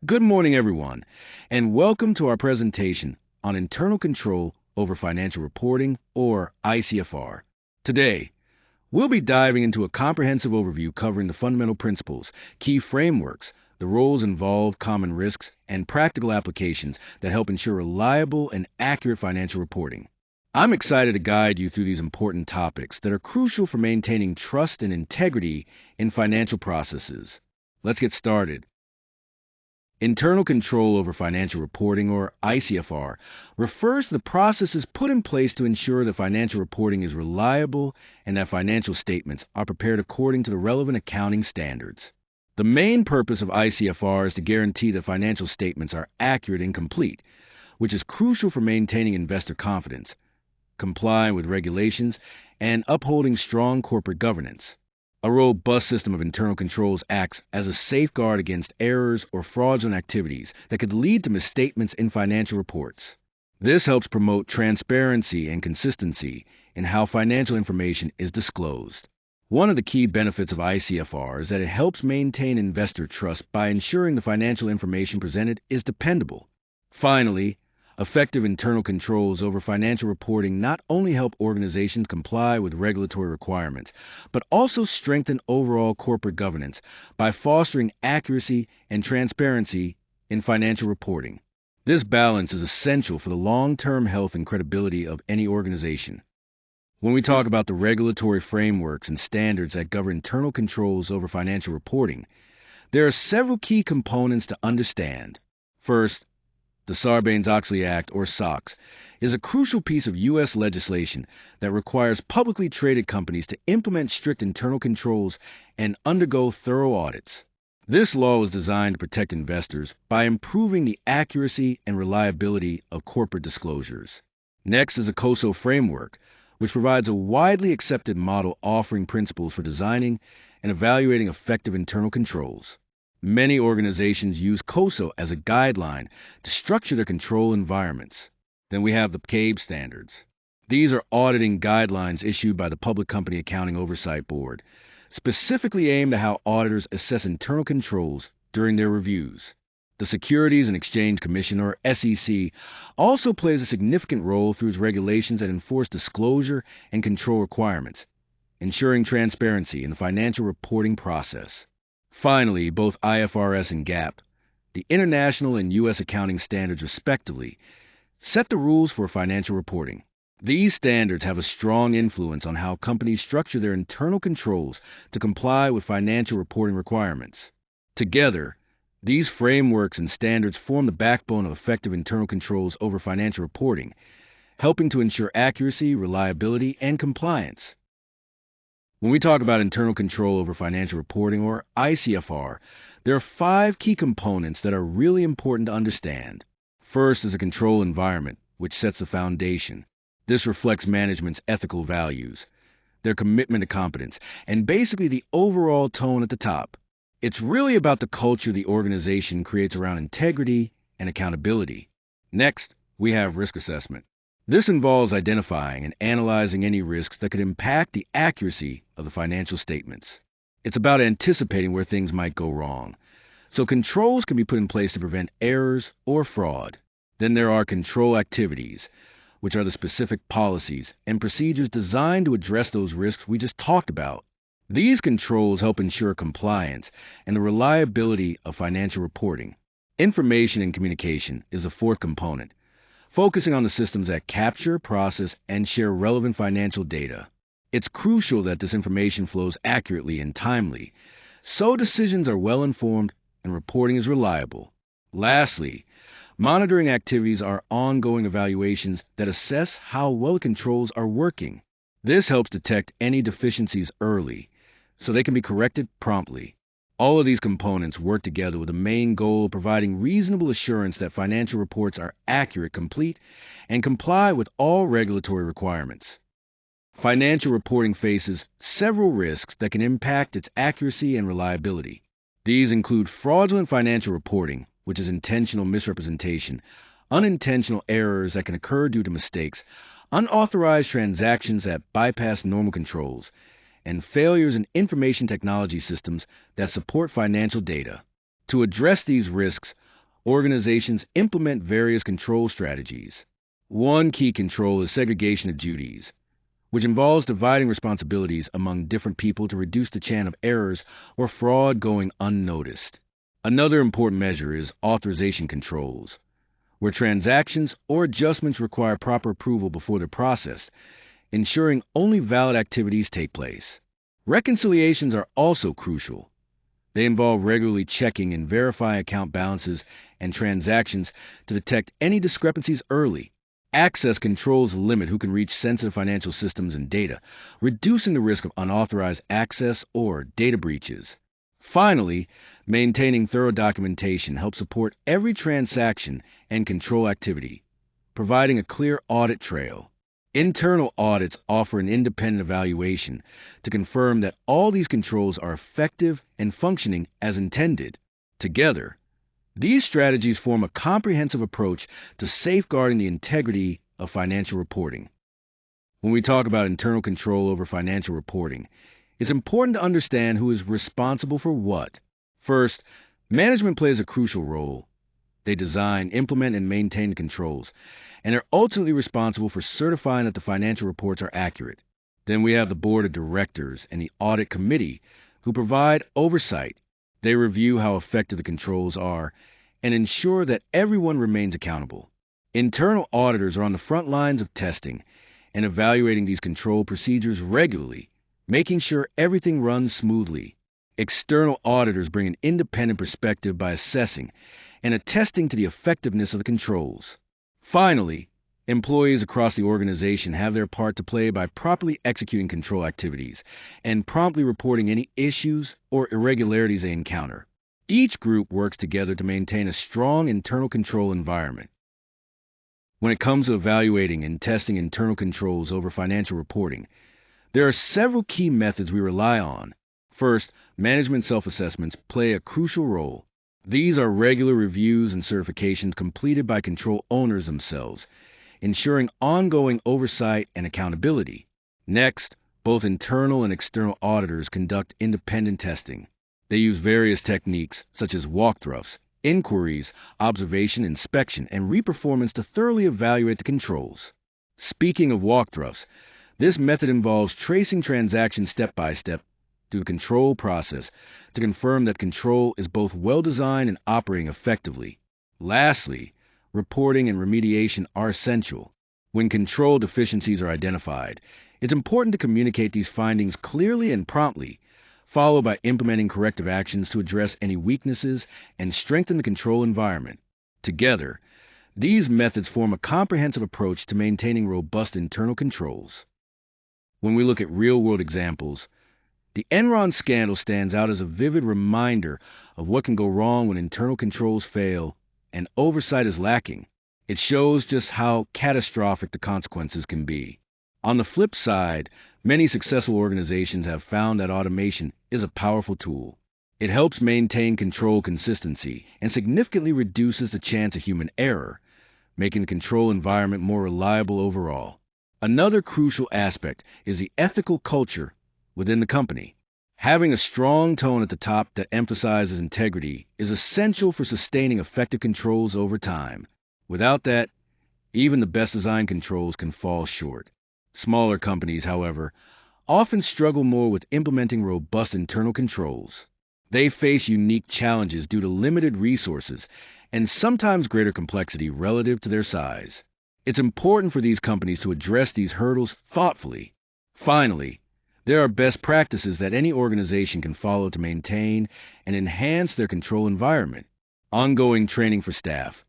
Good morning, everyone, and welcome to our presentation on internal control over financial reporting, or ICFR. Today, we'll be diving into a comprehensive overview covering the fundamental principles, key frameworks, the roles involved, common risks, and practical applications that help ensure reliable and accurate financial reporting. I'm excited to guide you through these important topics that are crucial for maintaining trust and integrity in financial processes. Let's get started. Internal control over financial reporting, or ICFR, refers to the processes put in place to ensure that financial reporting is reliable and that financial statements are prepared according to the relevant accounting standards. The main purpose of ICFR is to guarantee that financial statements are accurate and complete, which is crucial for maintaining investor confidence, complying with regulations, and upholding strong corporate governance. A robust system of internal controls acts as a safeguard against errors or fraudulent activities that could lead to misstatements in financial reports. This helps promote transparency and consistency in how financial information is disclosed. One of the key benefits of ICFR is that it helps maintain investor trust by ensuring the financial information presented is dependable. Finally, effective internal controls over financial reporting not only help organizations comply with regulatory requirements, but also strengthen overall corporate governance by fostering accuracy and transparency in financial reporting. This balance is essential for the long-term health and credibility of any organization. When we talk about the regulatory frameworks and standards that govern internal controls over financial reporting, there are several key components to understand. First, the Sarbanes-Oxley Act, or SOX, is a crucial piece of U.S. legislation that requires publicly traded companies to implement strict internal controls and undergo thorough audits. This law was designed to protect investors by improving the accuracy and reliability of corporate disclosures. Next is a COSO framework, which provides a widely accepted model offering principles for designing and evaluating effective internal controls. Many organizations use COSO as a guideline to structure their control environments. Then we have the CABE standards. These are auditing guidelines issued by the Public Company Accounting Oversight Board, specifically aimed at how auditors assess internal controls during their reviews. The Securities and Exchange Commission, or SEC, also plays a significant role through its regulations that enforce disclosure and control requirements, ensuring transparency in the financial reporting process. Finally, both IFRS and GAAP, the international and U.S. accounting standards respectively, set the rules for financial reporting. These standards have a strong influence on how companies structure their internal controls to comply with financial reporting requirements. Together, these frameworks and standards form the backbone of effective internal controls over financial reporting, helping to ensure accuracy, reliability, and compliance. When we talk about internal control over financial reporting, or ICFR, there are 5 key components that are really important to understand. First is a control environment, which sets the foundation. This reflects management's ethical values, their commitment to competence, and basically the overall tone at the top. It's really about the culture the organization creates around integrity and accountability. Next, we have risk assessment. This involves identifying and analyzing any risks that could impact the accuracy of the financial statements. It's about anticipating where things might go wrong, so controls can be put in place to prevent errors or fraud. Then there are control activities, which are the specific policies and procedures designed to address those risks we just talked about. These controls help ensure compliance and the reliability of financial reporting. Information and communication is the 4th component, focusing on the systems that capture, process, and share relevant financial data. It's crucial that this information flows accurately and timely, so decisions are well informed and reporting is reliable. Lastly, monitoring activities are ongoing evaluations that assess how well controls are working. This helps detect any deficiencies early, so they can be corrected promptly. All of these components work together with the main goal of providing reasonable assurance that financial reports are accurate, complete, and comply with all regulatory requirements. Financial reporting faces several risks that can impact its accuracy and reliability. These include fraudulent financial reporting, which is intentional misrepresentation, unintentional errors that can occur due to mistakes, unauthorized transactions that bypass normal controls, and failures in information technology systems that support financial data. To address these risks, organizations implement various control strategies. One key control is segregation of duties, which involves dividing responsibilities among different people to reduce the chance of errors or fraud going unnoticed. Another important measure is authorization controls, where transactions or adjustments require proper approval before they're processed, ensuring only valid activities take place. Reconciliations are also crucial. They involve regularly checking and verifying account balances and transactions to detect any discrepancies early. Access controls limit who can reach sensitive financial systems and data, reducing the risk of unauthorized access or data breaches. Finally, maintaining thorough documentation helps support every transaction and control activity, providing a clear audit trail. Internal audits offer an independent evaluation to confirm that all these controls are effective and functioning as intended. Together, these strategies form a comprehensive approach to safeguarding the integrity of financial reporting. When we talk about internal control over financial reporting, it's important to understand who is responsible for what. First, management plays a crucial role. They design, implement, and maintain the controls, and are ultimately responsible for certifying that the financial reports are accurate. Then we have the board of directors and the audit committee who provide oversight. They review how effective the controls are and ensure that everyone remains accountable. Internal auditors are on the front lines of testing and evaluating these control procedures regularly, making sure everything runs smoothly. External auditors bring an independent perspective by assessing and attesting to the effectiveness of the controls. Finally, employees across the organization have their part to play by properly executing control activities and promptly reporting any issues or irregularities they encounter. Each group works together to maintain a strong internal control environment. When it comes to evaluating and testing internal controls over financial reporting, there are several key methods we rely on. First, management self-assessments play a crucial role. These are regular reviews and certifications completed by control owners themselves, ensuring ongoing oversight and accountability. Next, both internal and external auditors conduct independent testing. They use various techniques such as walkthroughs, inquiries, observation, inspection, and reperformance to thoroughly evaluate the controls. Speaking of walkthroughs, this method involves tracing transactions step by step through the control process to confirm that control is both well-designed and operating effectively. Lastly, reporting and remediation are essential. When control deficiencies are identified, it's important to communicate these findings clearly and promptly, followed by implementing corrective actions to address any weaknesses and strengthen the control environment. Together, these methods form a comprehensive approach to maintaining robust internal controls. When we look at real-world examples, the Enron scandal stands out as a vivid reminder of what can go wrong when internal controls fail and oversight is lacking. It shows just how catastrophic the consequences can be. On the flip side, many successful organizations have found that automation is a powerful tool. It helps maintain control consistency and significantly reduces the chance of human error, making the control environment more reliable overall. Another crucial aspect is the ethical culture within the company. Having a strong tone at the top that emphasizes integrity is essential for sustaining effective controls over time. Without that, even the best designed controls can fall short. Smaller companies, however, often struggle more with implementing robust internal controls. They face unique challenges due to limited resources and sometimes greater complexity relative to their size. It's important for these companies to address these hurdles thoughtfully. Finally, there are best practices that any organization can follow to maintain and enhance their control environment. Ongoing training for staff,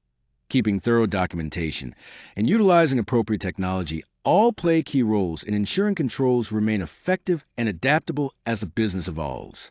keeping thorough documentation, and utilizing appropriate technology all play key roles in ensuring controls remain effective and adaptable as the business evolves.